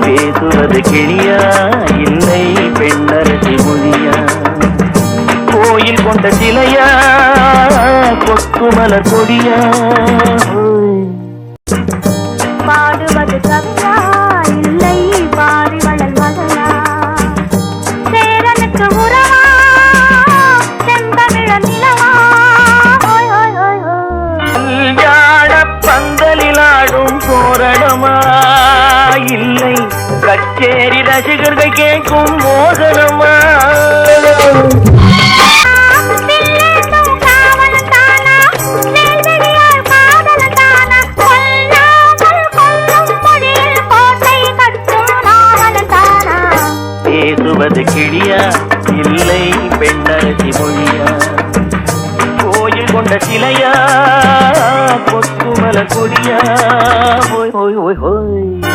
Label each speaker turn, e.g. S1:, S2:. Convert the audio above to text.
S1: பேசுவது கிளியா இல்லை பெண்ணரசி மொழியா? கோயில் கொண்ட சிலையா கொத்துமலர் கொடியா?
S2: பாடுவது கவியா இல்லை பாரிவளல் மகளா? சேரனுக்கு உறவா செந்தமிழ நிலவா?
S1: கல்யாண பந்தலில் ஆடும் தோரணமா இல்லை கச்சேரி ரசிகர்கள் கேட்கும் மோகனமா? பேசுவது கிளியா இல்லை பெண்ணரசி மொழியா? கோயில் கொண்ட சிலையா கொத்துமலர் கொடியா? ஓய் ஓய் ஓய் ஓய்